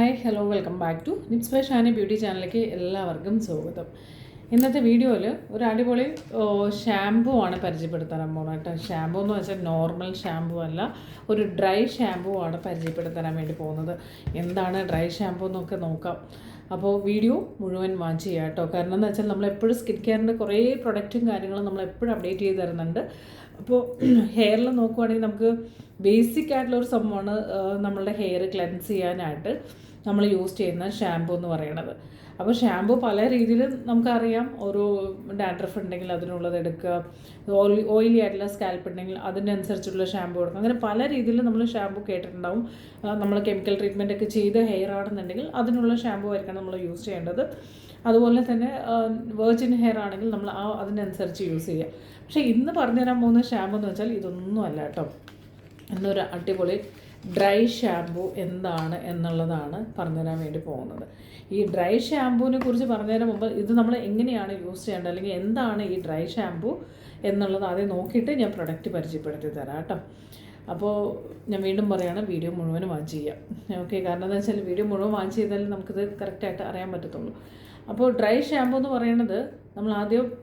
Hi hello welcome back to nips by Shani beauty ചാനലിലേക്ക് എല്ലാവർക്കും സ്വാഗതം. ഇന്നത്തെ വീഡിയോയിൽ ഒരു അടിപൊളി ഷാമ്പൂ ആണ് പരിചയപ്പെടുത്താൻ പോകുന്നത് കേട്ടോ. ഷാമ്പൂ എന്ന് വെച്ചാൽ നോർമൽ ഷാമ്പൂ അല്ല, ഒരു ഡ്രൈ ഷാമ്പൂ ആണ് പരിചയപ്പെടുത്താൻ വേണ്ടി പോകുന്നത്. എന്താണ് ഡ്രൈ ഷാമ്പൂ എന്നൊക്കെ നോക്കാം. അപ്പോൾ വീഡിയോ മുഴുവൻ വാച്ച് ചെയ്യുക കേട്ടോ. കാരണം എന്ന് വെച്ചാൽ നമ്മളെപ്പോഴും സ്കിൻ കെയറിൻ്റെ കുറേ പ്രൊഡക്റ്റും കാര്യങ്ങളും നമ്മളെപ്പോഴും അപ്ഡേറ്റ് ചെയ്ത് തരുന്നുണ്ട്. അപ്പോൾ ഹെയറിൽ നോക്കുവാണെങ്കിൽ നമുക്ക് ബേസിക് ആയിട്ടുള്ളൊരു സംഭവമാണ് നമ്മളുടെ ഹെയർ ക്ലെൻസ് ചെയ്യാനായിട്ട് നമ്മൾ യൂസ് ചെയ്യുന്ന ഷാമ്പൂ എന്ന് പറയുന്നത്. അപ്പോൾ ഷാമ്പൂ പല രീതിയിൽ നമുക്കറിയാം. ഒരു ഡാൻഡ്രഫ് ഉണ്ടെങ്കിൽ അതിനുള്ളത് എടുക്കുക, ഓയിലി ആയിട്ടുള്ള സ്കാൽപ്പ് ഉണ്ടെങ്കിൽ അതിനനുസരിച്ചുള്ള ഷാമ്പൂ കൊടുക്കുക. അങ്ങനെ പല രീതിയിൽ നമ്മൾ ഷാമ്പൂ കേട്ടിട്ടുണ്ടാവും. നമ്മൾ കെമിക്കൽ ട്രീറ്റ്മെൻ്റ് ഒക്കെ ചെയ്ത് ഹെയർ ആണെന്നുണ്ടെങ്കിൽ അതിനുള്ള ഷാമ്പൂ ആയിരിക്കണം നമ്മൾ യൂസ് ചെയ്യേണ്ടത്. അതുപോലെ തന്നെ വെർജിൻ ഹെയർ ആണെങ്കിൽ നമ്മൾ അതിനനുസരിച്ച് യൂസ് ചെയ്യുക. പക്ഷേ ഇന്ന് പറഞ്ഞുതരാൻ പോകുന്ന ഷാമ്പൂ എന്ന് വെച്ചാൽ ഇതൊന്നും അല്ല കേട്ടോ. ഇന്നൊരു അടിപൊളി ഡ്രൈ ഷാമ്പൂ എന്താണ് എന്നുള്ളതാണ് പറഞ്ഞുതരാൻ വേണ്ടി പോകുന്നത്. ഈ ഡ്രൈ ഷാമ്പൂവിനെ കുറിച്ച് പറഞ്ഞുതരാൻ മുമ്പ് ഇത് നമ്മൾ എങ്ങനെയാണ് യൂസ് ചെയ്യേണ്ടത്, അല്ലെങ്കിൽ എന്താണ് ഈ ഡ്രൈ ഷാമ്പൂ എന്നുള്ളത് ആദ്യം നോക്കിയിട്ട് ഞാൻ പ്രൊഡക്റ്റ് പരിചയപ്പെടുത്തി തരാം കേട്ടോ. അപ്പോൾ ഞാൻ വീണ്ടും പറയുകയാണ്, വീഡിയോ മുഴുവൻ വാച്ച് ചെയ്യാം. ഓക്കെ, കാരണം എന്താ വെച്ചാൽ വീഡിയോ മുഴുവൻ വാച്ച് ചെയ്താൽ നമുക്കിത് കറക്റ്റായിട്ട് അറിയാൻ പറ്റത്തുള്ളൂ. അപ്പോൾ ഡ്രൈ ഷാമ്പൂ എന്ന് പറയുന്നത്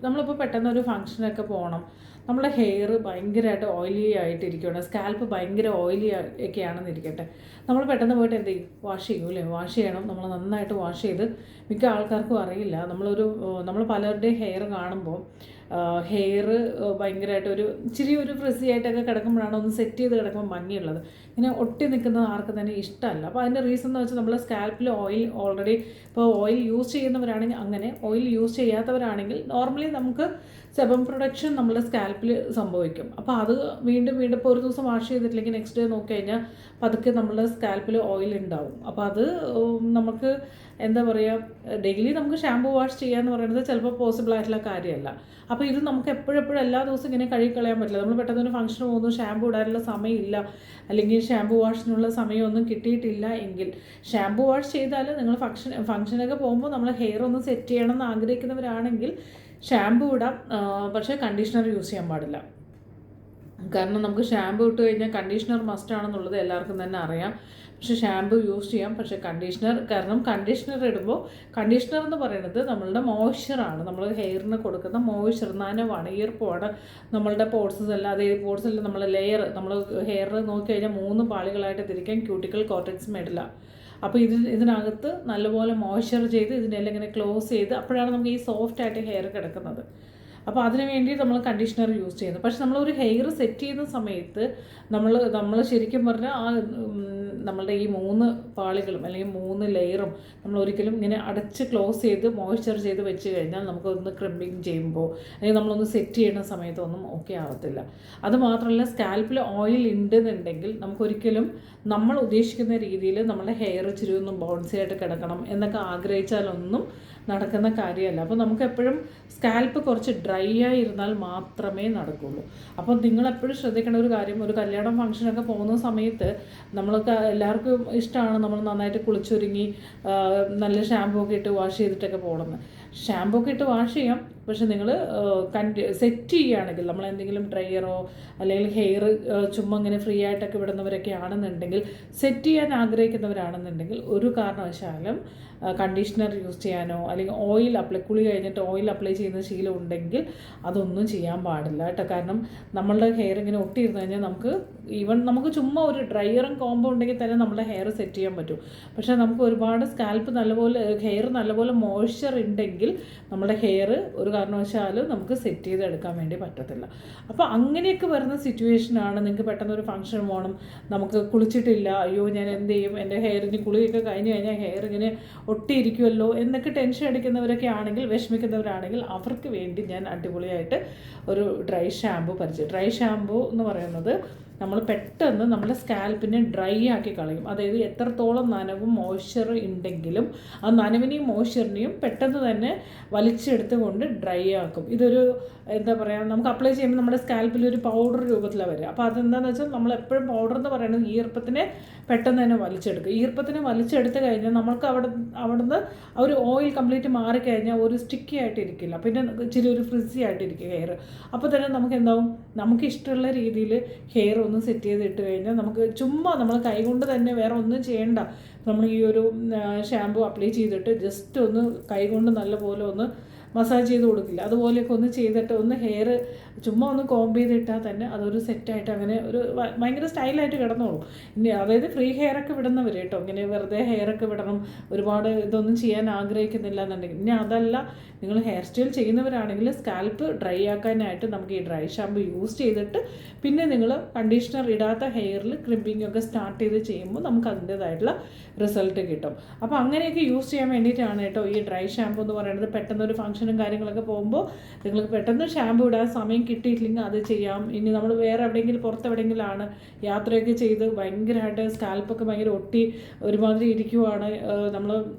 നമ്മളിപ്പോൾ പെട്ടെന്ന് ഒരു ഫംഗ്ഷനൊക്കെ പോകണം, നമ്മുടെ ഹെയർ ഭയങ്കരമായിട്ട് ഓയിലി ആയിട്ടിരിക്കുകയാണ്, സ്കാൽപ്പ് ഭയങ്കര ഓയിലി ഒക്കെയാണെന്ന് ഇരിക്കട്ടെ. നമ്മൾ പെട്ടെന്ന് പോയിട്ട് എന്ത് ചെയ്യും, വാഷ് ചെയ്യൂലേ. വാഷ് ചെയ്യണം, നമ്മൾ നന്നായിട്ട് വാഷ് ചെയ്ത്. മിക്ക ആൾക്കാർക്കും അറിയില്ല, നമ്മൾ പലരുടെയും ഹെയർ കാണുമ്പോൾ ഹെയർ ഭയങ്കരമായിട്ട് ഇച്ചിരി ഫ്രിസി ആയിട്ടൊക്കെ കിടക്കുമ്പോഴാണ് ഒന്ന് സെറ്റ് ചെയ്ത് കിടക്കുമ്പോൾ ഭംഗിയുള്ളത്. ഇങ്ങനെ ഒട്ടി നിൽക്കുന്നത് ആർക്കും തന്നെ ഇഷ്ടമല്ല. അപ്പോൾ അതിൻ്റെ റീസൺ എന്ന് വെച്ചാൽ നമ്മൾ സ്കാൽപ്പിൽ ഓയിൽ ഓൾറെഡി, ഇപ്പോൾ ഓയിൽ യൂസ് ചെയ്യുന്നവരാണെങ്കിൽ അങ്ങനെ, ഓയിൽ യൂസ് ചെയ്യാത്തവരാണെങ്കിൽ നോർമലി നമുക്ക് സെബം പ്രൊഡക്ഷൻ നമ്മുടെ സ്കാൽപ്പിൽ സംഭവിക്കും. അപ്പോൾ അത് വീണ്ടും ഇപ്പോൾ ഒരു ദിവസം വാഷ് ചെയ്തിട്ടില്ലെങ്കിൽ നെക്സ്റ്റ് ഡേ നോക്കി കഴിഞ്ഞാൽ പതുക്കെ നമ്മളുടെ സ്കാൽപ്പിൽ ഓയിൽ ഉണ്ടാവും. അപ്പോൾ അത് നമുക്ക് എന്താ പറയുക, ഡെയിലി നമുക്ക് ഷാമ്പൂ വാഷ് ചെയ്യാന്ന് പറയുന്നത് ചിലപ്പോൾ പോസിബിൾ ആയിട്ടുള്ള കാര്യമല്ല. അപ്പോൾ ഇത് നമുക്ക് എപ്പോഴും എല്ലാ ദിവസവും ഇങ്ങനെ കഴുകിക്കളയാൻ പറ്റില്ല. നമ്മൾ പെട്ടെന്ന് ഒരു ഫംഗ്ഷന് പോകുന്നു, ഷാമ്പൂ ഇടാനുള്ള സമയമില്ല, അല്ലെങ്കിൽ ഷാമ്പൂ വാഷിനുള്ള സമയമൊന്നും കിട്ടിയിട്ടില്ല എങ്കിൽ ഷാമ്പൂ വാഷ് ചെയ്താൽ നിങ്ങൾ ഫംഗ്ഷനൊക്കെ പോകുമ്പോൾ നമ്മൾ ഹെയർ ഒന്ന് സെറ്റ് ചെയ്യണം എന്ന് ആഗ്രഹിക്കുന്നവരാണെങ്കിൽ ഷാമ്പൂ ഇടാം. പക്ഷേ കണ്ടീഷണർ യൂസ് ചെയ്യാൻ പാടില്ല. കാരണം നമുക്ക് ഷാമ്പൂ ഇട്ട് കഴിഞ്ഞാൽ കണ്ടീഷണർ മസ്റ്റ് ആണെന്നുള്ളത് എല്ലാവർക്കും തന്നെ അറിയാം. പക്ഷേ ഷാമ്പൂ യൂസ് ചെയ്യാം, പക്ഷേ കാരണം കണ്ടീഷണർ ഇടുമ്പോൾ, കണ്ടീഷണർ എന്ന് പറയുന്നത് നമ്മളുടെ മോയ്സ്ചറാണ്, നമ്മൾ ഹെയറിന് കൊടുക്കുന്ന മോയ്സ്ചർ, നനവാണ്, ഈർപ്പമാണ് നമ്മളുടെ പോർട്സസ് എല്ലാം. അതേ പോർട്സെല്ലാം നമ്മൾ ലെയർ, നമ്മൾ ഹെയറിൽ നോക്കി കഴിഞ്ഞാൽ 3 പാളികളായിട്ട് തിരിക്കാൻ ക്യൂട്ടിക്കൽ കോർട്ടെക്സ് മെഡില. അപ്പോൾ ഇതിനകത്ത് നല്ലപോലെ മോയ്സ്ചർ ചെയ്ത് ഇതിനെല്ലാം ഇങ്ങനെ ക്ലോസ് ചെയ്ത് അപ്പോഴാണ് നമുക്ക് ഈ സോഫ്റ്റ് ആയിട്ട് ഹെയർ കിടക്കുന്നത്. അപ്പോൾ അതിന് വേണ്ടി നമ്മൾ കണ്ടീഷണർ യൂസ് ചെയ്യുന്നു. പക്ഷെ നമ്മളൊരു ഹെയർ സെറ്റ് ചെയ്യുന്ന സമയത്ത് നമ്മൾ ശരിക്കും പറഞ്ഞാൽ നമ്മളുടെ ഈ 3 പാളികളും അല്ലെങ്കിൽ 3 ലെയറും നമ്മൾ ഒരിക്കലും ഇങ്ങനെ അടച്ച് ക്ലോസ് ചെയ്ത് മോയ്സ്ചർ ചെയ്ത് വെച്ച് കഴിഞ്ഞാൽ നമുക്കൊന്ന് ക്രിമ്പിങ് ചെയ്യുമ്പോൾ അല്ലെങ്കിൽ നമ്മളൊന്ന് സെറ്റ് ചെയ്യുന്ന സമയത്തൊന്നും ഓക്കെ ആവത്തില്ല. അതുമാത്രമല്ല, സ്കാൽപ്പിൽ ഓയിൽ ഉണ്ടെന്നുണ്ടെങ്കിൽ നമുക്കൊരിക്കലും നമ്മൾ ഉദ്ദേശിക്കുന്ന രീതിയിൽ നമ്മുടെ ഹെയർ ഇച്ചിരി ഒന്നും ബൗൺസി ആയിട്ട് കിടക്കണം എന്നൊക്കെ ആഗ്രഹിച്ചാലൊന്നും നടക്കുന്ന കാര്യമല്ല. അപ്പോൾ നമുക്ക് എപ്പോഴും സ്കാൽപ്പ് കുറച്ച് ഡ്രൈ ആയിരുന്നാൽ മാത്രമേ നടക്കുള്ളൂ. അപ്പോൾ നിങ്ങളെപ്പോഴും ശ്രദ്ധിക്കേണ്ട ഒരു കാര്യം, ഒരു കല്യാണം ഫംഗ്ഷനൊക്കെ പോകുന്ന സമയത്ത് നമ്മൾക്ക് എല്ലാവർക്കും ഇഷ്ടമാണ് നമ്മൾ നന്നായിട്ട് കുളിച്ചൊരുങ്ങി നല്ല ഷാമ്പൂ ഒക്കെ ഇട്ട് വാഷ് ചെയ്തിട്ടൊക്കെ പോകണമെന്ന്. ഷാമ്പൂ ഒക്കെ ഇട്ട് വാഷ് ചെയ്യാം, പക്ഷെ നിങ്ങൾ സെറ്റ് ചെയ്യുകയാണെങ്കിൽ, നമ്മൾ എന്തെങ്കിലും ഡ്രയറോ അല്ലെങ്കിൽ ഹെയർ ചുമ്മാ ഇങ്ങനെ ഫ്രീ ആയിട്ടൊക്കെ വിടുന്നവരൊക്കെ ആണെന്നുണ്ടെങ്കിൽ, സെറ്റ് ചെയ്യാൻ ആഗ്രഹിക്കുന്നവരാണെന്നുണ്ടെങ്കിൽ ഒരു കാരണവശാലും കണ്ടീഷണർ യൂസ് ചെയ്യാനോ അല്ലെങ്കിൽ കുളി കഴിഞ്ഞിട്ട് ഓയിൽ അപ്ലൈ ചെയ്യുന്ന ശീലം ഉണ്ടെങ്കിൽ അതൊന്നും ചെയ്യാൻ പാടില്ല കേട്ടോ. കാരണം നമ്മളുടെ ഹെയർ ഇങ്ങനെ ഒട്ടിയിരുന്നു കഴിഞ്ഞാൽ നമുക്ക് ചുമ്മാ ഒരു ഡ്രയറും കോംബോ ഉണ്ടെങ്കിൽ തന്നെ നമ്മുടെ ഹെയർ സെറ്റ് ചെയ്യാൻ പറ്റും. പക്ഷേ നമുക്ക് ഒരുപാട് സ്കാൽപ്പ് ഹെയർ നല്ലപോലെ മോയ്സ്ചർ ഉണ്ടെങ്കിൽ നമ്മുടെ ഹെയർ ഒരു കാരണവശാലും നമുക്ക് സെറ്റ് ചെയ്തെടുക്കാൻ വേണ്ടി പറ്റത്തില്ല. അപ്പോൾ അങ്ങനെയൊക്കെ വരുന്ന സിറ്റുവേഷനാണ്, നിങ്ങൾക്ക് പെട്ടെന്ന് ഒരു ഫംഗ്ഷൻ പോകണം, നമുക്ക് കുളിച്ചിട്ടില്ല, അയ്യോ ഞാൻ എന്ത് ചെയ്യും, എൻ്റെ ഹെയറിന് കുളിയൊക്കെ കഴിഞ്ഞ് കഴിഞ്ഞാൽ ഹെയർ ഇങ്ങനെ ഒട്ടിയിരിക്കുമല്ലോ എന്നൊക്കെ ടെൻഷൻ അടിക്കുന്നവരൊക്കെ ആണെങ്കിൽ, വിഷമിക്കുന്നവരാണെങ്കിൽ അവർക്ക് വേണ്ടി ഞാൻ അടിപൊളിയായിട്ട് ഒരു ഡ്രൈ ഷാമ്പൂ എന്ന് പറയുന്നത് നമ്മൾ പെട്ടെന്ന് നമ്മുടെ സ്കാൽപ്പിനെ ഡ്രൈ ആക്കി കളയും. അതായത് എത്രത്തോളം നനവും മോയ്സ്ചർ ഉണ്ടെങ്കിലും ആ നനവിനെയും മോയ്സ്ചറിനെയും പെട്ടെന്ന് തന്നെ വലിച്ചെടുത്തുകൊണ്ട് ഡ്രൈ ആക്കും. ഇതൊരു എന്താ പറയുക, നമുക്ക് അപ്ലൈ ചെയ്യുമ്പോൾ നമ്മുടെ സ്കാൽപ്പിൽ ഒരു പൗഡർ രൂപത്തിലാണ് വരിക. അപ്പോൾ അതെന്താണെന്ന് വെച്ചാൽ നമ്മളെപ്പോഴും പൗഡർ എന്ന് പറയുന്നത് ഈർപ്പത്തിനെ പെട്ടെന്ന് തന്നെ വലിച്ചെടുക്കും. ഈർപ്പത്തിനെ വലിച്ചെടുത്ത് കഴിഞ്ഞാൽ നമ്മൾക്ക് അവിടുന്ന് ഒരു ഓയിൽ കംപ്ലീറ്റ് മാറിക്കഴിഞ്ഞാൽ ഒരു സ്റ്റിക്കി ആയിട്ടിരിക്കില്ല, പിന്നെ ഇച്ചിരി ഒരു ഫ്രിസി ആയിട്ടിരിക്കും ഹെയർ. അപ്പോൾ തന്നെ നമുക്ക് എന്താവും, നമുക്ക് ഇഷ്ടമുള്ള രീതിയിൽ ഹെയർ ഒന്ന് സെറ്റ് ചെയ്ത് ഇട്ട് കഴിഞ്ഞാൽ നമുക്ക് ചുമ്മാ നമ്മൾ കൈകൊണ്ട് തന്നെ വേറെ ഒന്നും ചെയ്യണ്ട. നമ്മൾ ഈ ഒരു ഷാമ്പു അപ്ലൈ ചെയ്തിട്ട് ജസ്റ്റ് ഒന്ന് കൈകൊണ്ട് നല്ലപോലെ ഒന്ന് മസാജ് ചെയ്ത് കൊടുക്കില്ല, അതുപോലെയൊക്കെ ഒന്ന് ചെയ്തിട്ട് ഒന്ന് ഹെയർ ചുമ്മാ ഒന്ന് കോംബ് ചെയ്തിട്ടാൽ തന്നെ അതൊരു സെറ്റായിട്ട് അങ്ങനെ ഒരു ഭയങ്കര സ്റ്റൈലായിട്ട് കിടന്നോളും. ഇനി അതായത് ഫ്രീ ഹെയറൊക്കെ വിടുന്നവർ കേട്ടോ, ഇങ്ങനെ വെറുതെ ഹെയറൊക്കെ വിടണം, ഒരുപാട് ഇതൊന്നും ചെയ്യാൻ ആഗ്രഹിക്കുന്നില്ല എന്നുണ്ടെങ്കിൽ. ഇനി അതല്ല, നിങ്ങൾ ഹെയർ സ്റ്റൈൽ ചെയ്യുന്നവരാണെങ്കിൽ സ്കാൽപ്പ് ഡ്രൈ ആക്കാനായിട്ട് നമുക്ക് ഈ ഡ്രൈ ഷാമ്പു യൂസ് ചെയ്തിട്ട് പിന്നെ നിങ്ങൾ കണ്ടീഷണർ ഇടാത്ത ഹെയറിൽ ക്രിമ്പിംഗ് ഒക്കെ സ്റ്റാർട്ട് ചെയ്ത് ചെയ്യുമ്പോൾ നമുക്ക് അതിൻ്റേതായിട്ടുള്ള റിസൾട്ട് കിട്ടും. അപ്പോൾ അങ്ങനെയൊക്കെ യൂസ് ചെയ്യാൻ വേണ്ടിയിട്ടാണ് കേട്ടോ ഈ ഡ്രൈ ഷാമ്പു എന്ന് പറയുന്നത്. പെട്ടെന്നൊരു ഫംഗ്ഷനും കാര്യങ്ങളൊക്കെ പോകുമ്പോൾ നിങ്ങൾക്ക് പെട്ടെന്ന് ഷാമ്പു ഇടാൻ സമയം കിട്ടിയിട്ടില്ലെങ്കിൽ അത് ചെയ്യാം. ഇനി നമ്മൾ വേറെ എവിടെയെങ്കിലും പുറത്തെവിടെയെങ്കിലും ആണ് യാത്രയൊക്കെ ചെയ്ത് ഭയങ്കരമായിട്ട് സ്കാൽപ്പൊക്കെ ഭയങ്കര ഒട്ടി ഒരുമാതിരി ഇരിക്കുവാണ്, നമ്മൾ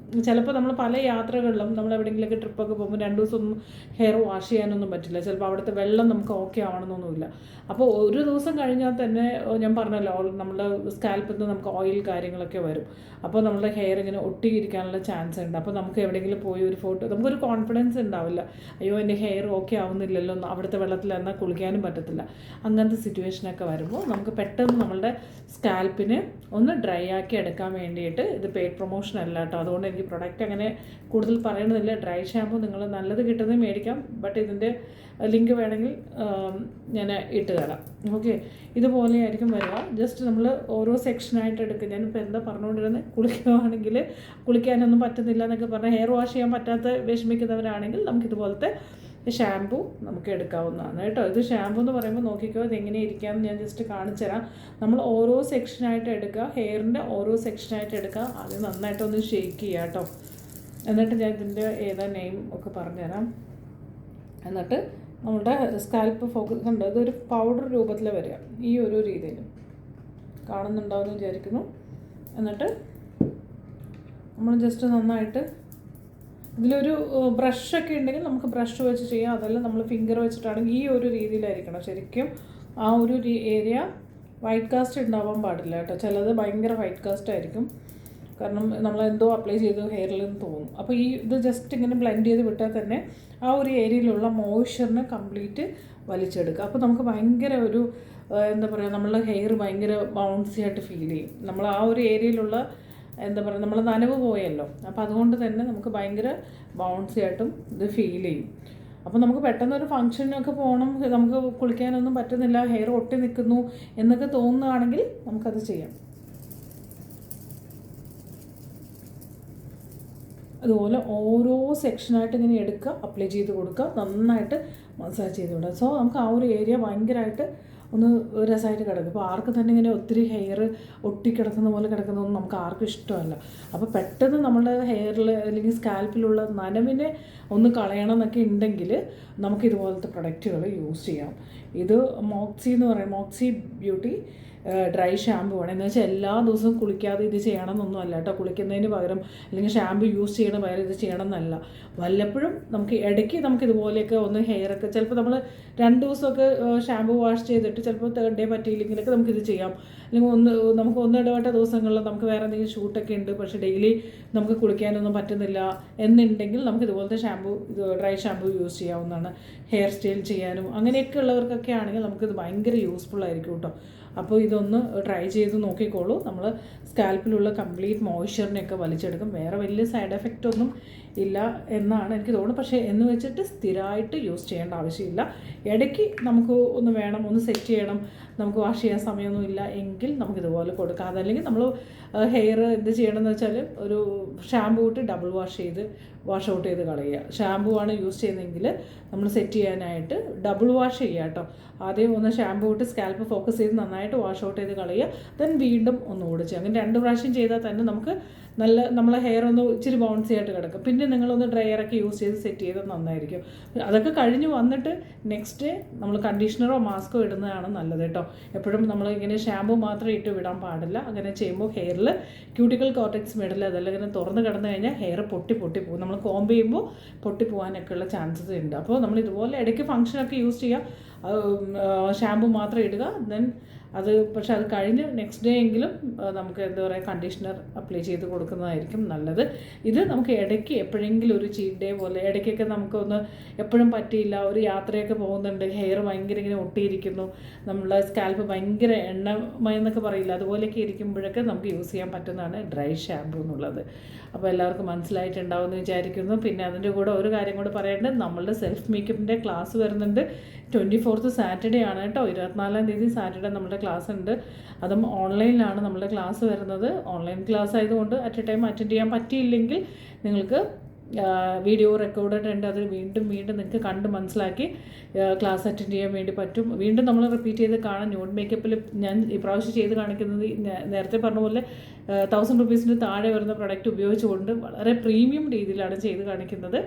ചിലപ്പോൾ നമ്മൾ പല യാത്രകളിലും നമ്മൾ എവിടെയെങ്കിലുമൊക്കെ ട്രിപ്പൊക്കെ പോകുമ്പോൾ 2 ദിവസമൊന്നും ഹെയർ വാഷ് ചെയ്യാനൊന്നും പറ്റില്ല, ചിലപ്പോൾ അവിടുത്തെ വെള്ളം നമുക്ക് ഓക്കെ ആവണമെന്നൊന്നുമില്ല. അപ്പോൾ ഒരു ദിവസം കഴിഞ്ഞാൽ തന്നെ ഞാൻ പറഞ്ഞല്ലോ നമ്മുടെ സ്കാൽപ്പിൽ നിന്ന് നമുക്ക് ഓയിൽ കാര്യങ്ങളൊക്കെ വരും. അപ്പോൾ നമ്മുടെ ഹെയർ ഇങ്ങനെ ഒട്ടിയിരിക്കാനുള്ള ചാൻസ് ഉണ്ട്. അപ്പോൾ നമുക്ക് എവിടെയെങ്കിലും പോയി ഒരു ഫോട്ടോ, നമുക്കൊരു കോൺഫിഡൻസ് ഉണ്ടാവില്ല, അയ്യോ എൻ്റെ ഹെയർ ഓക്കെ ആവുന്നില്ലല്ലോ, അവിടുത്തെ വെള്ളത്തിൽ എന്നാൽ കുളിക്കാനും പറ്റത്തില്ല. അങ്ങനത്തെ സിറ്റുവേഷനൊക്കെ വരുമ്പോൾ നമുക്ക് പെട്ടെന്ന് നമ്മളുടെ സ്കാൽപ്പിന് ഒന്ന് ഡ്രൈ ആക്കി എടുക്കാൻ വേണ്ടിയിട്ട്, ഇത് പെയ്ഡ് പ്രൊമോഷൻ അല്ല കേട്ടോ, അതുകൊണ്ട് എനിക്ക് പ്രൊഡക്റ്റ് അങ്ങനെ കൂടുതൽ പറയണമെന്നില്ല. ഡ്രൈ ഷാമ്പു നിങ്ങൾ നല്ലത് കിട്ടുന്നത് മേടിക്കാം, ബട്ട് ഇതിൻ്റെ ലിങ്ക് വേണമെങ്കിൽ ഞാൻ ഇട്ട് തരാം. ഓക്കെ, ഇതുപോലെയായിരിക്കും വരിക. ജസ്റ്റ് നമ്മൾ ഓരോ സെക്ഷനായിട്ട് എടുക്കുക. ഞാനിപ്പോൾ എന്താ പറഞ്ഞുകൊണ്ടിരുന്നത്, കുളിക്കുകയാണെങ്കിൽ കുളിക്കാനൊന്നും പറ്റുന്നില്ല എന്നൊക്കെ പറഞ്ഞാൽ ഹെയർ വാഷ് ചെയ്യാൻ പറ്റാത്ത വിഷമിക്കുന്നവരാണെങ്കിൽ നമുക്കിതുപോലത്തെ ഷാമ്പു നമുക്ക് എടുക്കാവുന്നതാണ് കേട്ടോ. ഇത് ഷാമ്പു എന്ന് പറയുമ്പോൾ നോക്കിക്കോ, ഇതെങ്ങനെ ഇരിക്കാമെന്ന് ഞാൻ ജസ്റ്റ് കാണിച്ചു തരാം. നമ്മൾ ഓരോ സെക്ഷനായിട്ട് എടുക്കുക, ഹെയറിൻ്റെ ഓരോ സെക്ഷനായിട്ട് എടുക്കുക, അത് നന്നായിട്ടൊന്ന് ഷേക്ക് ചെയ്യുക കേട്ടോ. എന്നിട്ട് ഞാൻ ഇതിൻ്റെ ഏതാ നെയിം ഒക്കെ പറഞ്ഞുതരാം. എന്നിട്ട് നമ്മുടെ സ്കാൽപ്പ് ഫോക്കസ് ഉണ്ട്, ഇതൊരു പൗഡർ രൂപത്തിൽ വരിക, ഈ ഒരു രീതിയിൽ കാണുന്നുണ്ടാവുമെന്ന് വിചാരിക്കുന്നു. എന്നിട്ട് നമ്മൾ ജസ്റ്റ് നന്നായിട്ട് ഇതിലൊരു ബ്രഷൊക്കെ ഉണ്ടെങ്കിൽ നമുക്ക് ബ്രഷ് വെച്ച് ചെയ്യാം, അതല്ല നമ്മൾ ഫിംഗർ വെച്ചിട്ടാണെങ്കിൽ ഈ ഒരു രീതിയിലായിരിക്കണം ശരിക്കും. ആ ഒരു ഏരിയ വൈറ്റ് കാസ്റ്റ് ഉണ്ടാവാൻ പാടില്ല കേട്ടോ, ചിലത് ഭയങ്കര വൈറ്റ് കാസ്റ്റ് ആയിരിക്കും, കാരണം നമ്മളെന്തോ അപ്ലൈ ചെയ്തു ഹെയറിൽ നിന്ന് തോന്നും. അപ്പോൾ ഈ ഇത് ജസ്റ്റ് ഇങ്ങനെ ബ്ലെൻഡ് ചെയ്ത് വിട്ടാൽ തന്നെ ആ ഒരു ഏരിയയിലുള്ള മോയ്സ്ചറിനെ കംപ്ലീറ്റ് വലിച്ചെടുക്കുക. അപ്പോൾ നമുക്ക് ഭയങ്കര ഒരു എന്താ പറയുക, നമ്മളുടെ ഹെയർ ഭയങ്കര ബൗൺസി ആയിട്ട് ഫീൽ ചെയ്യും. നമ്മൾ ആ ഒരു ഏരിയയിലുള്ള എന്താ പറയുക, നമ്മൾ നനവ് പോയല്ലോ, അപ്പോൾ അതുകൊണ്ട് തന്നെ നമുക്ക് ഭയങ്കര ബൗൺസി ആയിട്ടും ഇത് ഫീൽ ചെയ്യും. അപ്പോൾ നമുക്ക് പെട്ടെന്നൊരു ഫംഗ്ഷനൊക്കെ പോകണം, നമുക്ക് കുളിക്കാനൊന്നും പറ്റുന്നില്ല, ഹെയർ ഒട്ടി നിൽക്കുന്നു എന്നൊക്കെ തോന്നുകയാണെങ്കിൽ നമുക്കത് ചെയ്യാം. അതുപോലെ ഓരോ സെക്ഷനായിട്ട് ഇങ്ങനെ എടുക്കുക, അപ്ലൈ ചെയ്ത് കൊടുക്കുക, നന്നായിട്ട് മസാജ് ചെയ്ത് കൊടുക്കുക. സോ നമുക്ക് ആ ഒരു ഏരിയ ഭയങ്കരമായിട്ട് ഒന്ന് രസമായിട്ട് കിടക്കും. അപ്പോൾ ആർക്കും തന്നെ ഇങ്ങനെ ഒത്തിരി ഹെയർ ഒട്ടിക്കിടക്കുന്ന പോലെ കിടക്കുന്നതൊന്നും നമുക്ക് ആർക്കും ഇഷ്ടമല്ല. അപ്പോൾ പെട്ടെന്ന് നമ്മുടെ ഹെയറിൽ അല്ലെങ്കിൽ സ്കാൽപ്പിലുള്ള നനവിനെ ഒന്ന് കളയണം എന്നൊക്കെ ഉണ്ടെങ്കിൽ നമുക്ക് ഇതുപോലത്തെ പ്രൊഡക്റ്റുകൾ യൂസ് ചെയ്യാം. ഇത് മോക്സി എന്ന് പറയും, മോക്സി ബ്യൂട്ടി ഡ്രൈ ഷാമ്പു ആണ്. എന്ന് വെച്ചാൽ എല്ലാ ദിവസവും കുളിക്കാതെ ഇത് ചെയ്യണം എന്നൊന്നും അല്ല കേട്ടോ, കുളിക്കുന്നതിന് പകരം അല്ലെങ്കിൽ ഷാമ്പു യൂസ് ചെയ്യണ പകരം ഇത് ചെയ്യണം എന്നല്ല. വല്ലപ്പോഴും നമുക്ക് ഇടയ്ക്ക് നമുക്ക് ഇതുപോലെയൊക്കെ ഒന്ന് ഹെയറൊക്കെ ചിലപ്പോൾ നമ്മൾ 2 ദിവസമൊക്കെ ഷാമ്പു വാഷ് ചെയ്തിട്ട് ചിലപ്പോൾ 3rd ഡേ പറ്റിയില്ലെങ്കിലൊക്കെ നമുക്കിത് ചെയ്യാം. അല്ലെങ്കിൽ നമുക്ക് ഇടവട്ട ദിവസങ്ങളിൽ നമുക്ക് വേറെ എന്തെങ്കിലും ഷൂട്ടൊക്കെ ഉണ്ട്, പക്ഷേ ഡെയിലി നമുക്ക് കുളിക്കാനൊന്നും പറ്റുന്നില്ല എന്നുണ്ടെങ്കിൽ നമുക്ക് ഇതുപോലത്തെ ഷാമ്പു, ഇത് ഡ്രൈ ഷാമ്പു യൂസ് ചെയ്യാവുന്നതാണ്. ഹെയർ സ്റ്റൈൽ ചെയ്യാനും അങ്ങനെയൊക്കെ ഉള്ളവർക്കൊക്കെ ആണെങ്കിൽ നമുക്കിത് ഭയങ്കര യൂസ്ഫുൾ ആയിരിക്കും കേട്ടോ. അപ്പോൾ ഇതൊന്ന് ട്രൈ ചെയ്ത് നോക്കിക്കോളൂ. നമ്മൾ സ്കാൽപ്പിലുള്ള കംപ്ലീറ്റ് മോയ്സ്ചറിനെയൊക്കെ വലിച്ചെടുക്കും. വേറെ വലിയ സൈഡ് എഫക്റ്റ് ഒന്നും ഇല്ല എന്നാണ് എനിക്ക് തോന്നുന്നത്. പക്ഷേ എന്ന് വെച്ചിട്ട് സ്ഥിരമായിട്ട് യൂസ് ചെയ്യേണ്ട ആവശ്യമില്ല. ഇടയ്ക്ക് നമുക്ക് ഒന്ന് വേണം, ഒന്ന് സെറ്റ് ചെയ്യണം, നമുക്ക് വാഷ് ചെയ്യാൻ സമയമൊന്നും ഇല്ല എങ്കിൽ നമുക്കിതുപോലെ കൊടുക്കാം. അതല്ലെങ്കിൽ നമ്മൾ ഹെയർ എന്ത് ചെയ്യണമെന്ന് വെച്ചാൽ ഒരു ഷാമ്പൂ ഇട്ട് ഡബിൾ വാഷ് ഔട്ട് ചെയ്ത് കളയുക. ഷാമ്പൂ ആണ് യൂസ് ചെയ്യുന്നതെങ്കിൽ നമ്മൾ സെറ്റ് ചെയ്യാനായിട്ട് ഡബിൾ വാഷ് ചെയ്യുക കേട്ടോ. ആദ്യം ഒന്ന് ഷാമ്പൂ ഇട്ട് സ്കാൽപ്പ് ഫോക്കസ് ചെയ്ത് നന്നായിട്ട് വാഷ് ഔട്ട് ചെയ്ത് കളയുക, ദെൻ വീണ്ടും ഒന്ന് ഓടിച്ച് അങ്ങനെ 2 പ്രാവശ്യം ചെയ്താൽ തന്നെ നമുക്ക് നമ്മളെ ഹെയർ ഒന്ന് ഇച്ചിരി ബൗൺസി ആയിട്ട് കിടക്കും. പിന്നെ നിങ്ങളൊന്ന് ഡ്രയറൊക്കെ യൂസ് ചെയ്ത് സെറ്റ് ചെയ്താൽ നന്നായിരിക്കും. അതൊക്കെ കഴിഞ്ഞ് വന്നിട്ട് നെക്സ്റ്റ് നമ്മൾ കണ്ടീഷണറോ മാസ്കോ ഇടുന്നതാണ് നല്ലത് കേട്ടോ. എപ്പോഴും നമ്മൾ ഇങ്ങനെ ഷാമ്പൂ മാത്രം ഇട്ട് വിടാൻ പാടില്ല. അങ്ങനെ ചെയ്യുമ്പോൾ ഹെയറിൽ ക്യൂട്ടിക്കൽ കോർട്ടെക്സ് മെഡൽ അതെല്ലാം ഇങ്ങനെ തുറന്ന് കിടന്നു കഴിഞ്ഞാൽ ഹെയർ പൊട്ടി പോകും. നമ്മൾ കോംബ് ചെയ്യുമ്പോൾ പൊട്ടിപ്പോകാനൊക്കെ ഉള്ള ചാൻസസ് ഉണ്ട്. അപ്പോൾ നമ്മൾ ഇതുപോലെ ഇടയ്ക്ക് ഫംഗ്ഷനൊക്കെ യൂസ് ചെയ്യുക, ഷാമ്പൂ മാത്രം ഇടുക, ദെൻ അത് പക്ഷേ അത് കഴിഞ്ഞ് നെക്സ്റ്റ് ഡേ എങ്കിലും നമുക്ക് എന്താ പറയുക കണ്ടീഷണർ അപ്ലൈ ചെയ്ത് കൊടുക്കുന്നതായിരിക്കും നല്ലത്. ഇത് നമുക്ക് ഇടയ്ക്ക് എപ്പോഴെങ്കിലും ഒരു ചീറ്റ് ഡേ പോലെ ഇടയ്ക്കൊക്കെ നമുക്കൊന്ന് എപ്പോഴും പറ്റിയില്ല, ഒരു യാത്രയൊക്കെ പോകുന്നുണ്ട്, ഹെയർ ഭയങ്കര ഇങ്ങനെ ഒട്ടിയിരിക്കുന്നു, നമ്മളെ സ്കാൽപ്പ് ഭയങ്കര എണ്ണമയെന്നൊക്കെ പറയില്ല, അതുപോലെയൊക്കെ ഇരിക്കുമ്പോഴൊക്കെ നമുക്ക് യൂസ് ചെയ്യാൻ പറ്റുന്നതാണ് ഡ്രൈ ഷാമ്പൂ എന്നുള്ളത്. അപ്പോൾ എല്ലാവർക്കും മനസ്സിലായിട്ടുണ്ടാവുമെന്ന് വിചാരിക്കുന്നു. പിന്നെ അതിൻ്റെ കൂടെ ഒരു കാര്യം കൂടെ പറയേണ്ടത്, നമ്മളുടെ സെൽഫ് മേക്കപ്പിൻ്റെ ക്ലാസ് വരുന്നുണ്ട്. 24th സാറ്റർഡേ ആണ് കേട്ടോ. 24-ാം തീയതി സാറ്റർഡേ നമ്മുടെ ക്ലാസ് ഉണ്ട്. അതും ഓൺലൈനിലാണ് നമ്മുടെ ക്ലാസ് വരുന്നത്. ഓൺലൈൻ ക്ലാസ് ആയതുകൊണ്ട് അറ്റ് എ ടൈം അറ്റൻഡ് ചെയ്യാൻ പറ്റിയില്ലെങ്കിൽ നിങ്ങൾക്ക് വീഡിയോ റെക്കോർഡഡ് ഉണ്ട്, അത് വീണ്ടും നിങ്ങൾക്ക് കണ്ട് മനസ്സിലാക്കി ക്ലാസ് അറ്റൻഡ് ചെയ്യാൻ വേണ്ടി പറ്റും. വീണ്ടും നമ്മൾ റിപ്പീറ്റ് ചെയ്ത് കാണാം. ന്യൂഡ് മേക്കപ്പിൽ ഞാൻ ഇപ്രാവശ്യം ചെയ്ത് കാണിക്കുന്നത് നേരത്തെ പറഞ്ഞ പോലെ 1000 രൂപീസിന് താഴെ വരുന്ന പ്രൊഡക്റ്റ് ഉപയോഗിച്ചുകൊണ്ട് വളരെ പ്രീമിയം രീതിയിലാണ് ചെയ്ത് കാണിക്കുന്നത്.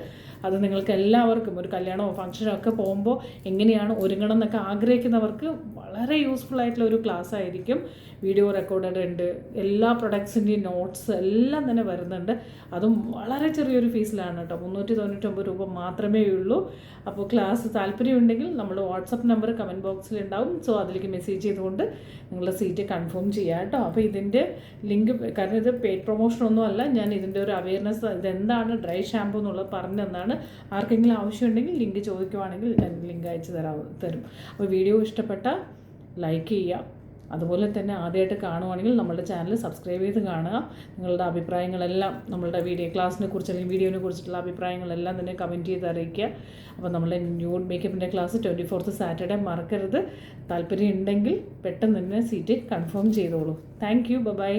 അത് നിങ്ങൾക്ക് എല്ലാവർക്കും ഒരു കല്യാണമോ ഫംഗ്ഷനോ ഒക്കെ പോകുമ്പോൾ എങ്ങനെയാണ് ഒരുങ്ങണം എന്നൊക്കെ ആഗ്രഹിക്കുന്നവർക്ക് വളരെ യൂസ്ഫുൾ ആയിട്ടുള്ള ഒരു ക്ലാസ് ആയിരിക്കും. വീഡിയോ റെക്കോർഡഡ് ഉണ്ട്, എല്ലാ പ്രൊഡക്ട്സിൻ്റെയും നോട്ട്സ് എല്ലാം തന്നെ വരുന്നുണ്ട്. അതും വളരെ ചെറിയൊരു ഫീസിലാണ് കേട്ടോ, 399 രൂപ മാത്രമേ ഉള്ളൂ. അപ്പോൾ ക്ലാസ് താല്പര്യമുണ്ടെങ്കിൽ നമ്മൾ വാട്സപ്പ് നമ്പർ കമൻറ്റ് ബോക്സിൽ ഉണ്ടാവും. സോ അതിലേക്ക് മെസ്സേജ് ചെയ്തുകൊണ്ട് നിങ്ങളുടെ സീറ്റ് കൺഫേം ചെയ്യാം കേട്ടോ. അപ്പോൾ ഇതിൻ്റെ ലിങ്ക്, കാരണം ഇത് പെയ്ഡ് പ്രൊമോഷനൊന്നും അല്ല, ഞാൻ ഇതിൻ്റെ ഒരു അവയർനെസ്, ഇതെന്താണ് ഡ്രൈ ഷാമ്പൂ എന്നുള്ളത് പറഞ്ഞു തന്നാണ്. ആർക്കെങ്കിലും ആവശ്യമുണ്ടെങ്കിൽ ലിങ്ക് ചോദിക്കുവാണെങ്കിൽ ഞാൻ ലിങ്ക് അയച്ച് തരും. അപ്പോൾ വീഡിയോ ഇഷ്ടപ്പെട്ടാൽ ലൈക്ക് ചെയ്യുക. അതുപോലെ തന്നെ ആദ്യമായിട്ട് കാണുവാണെങ്കിൽ നമ്മളുടെ ചാനൽ സബ്സ്ക്രൈബ് ചെയ്ത് കാണുക. നിങ്ങളുടെ അഭിപ്രായങ്ങളെല്ലാം നമ്മളുടെ ക്ലാസ്സിനെ കുറിച്ച് അല്ലെങ്കിൽ വീഡിയോനെ കുറിച്ചിട്ടുള്ള അഭിപ്രായങ്ങളെല്ലാം തന്നെ കമൻറ്റ് ചെയ്ത് അറിയിക്കുക. അപ്പോൾ നമ്മളെ ന്യൂഡ് മേക്കപ്പിൻ്റെ ക്ലാസ് 24th സാറ്റർഡേ മറക്കരുത്. താല്പര്യം ഉണ്ടെങ്കിൽ പെട്ടെന്ന് തന്നെ സീറ്റ് കൺഫേം ചെയ്തോളൂ. Thank you, by.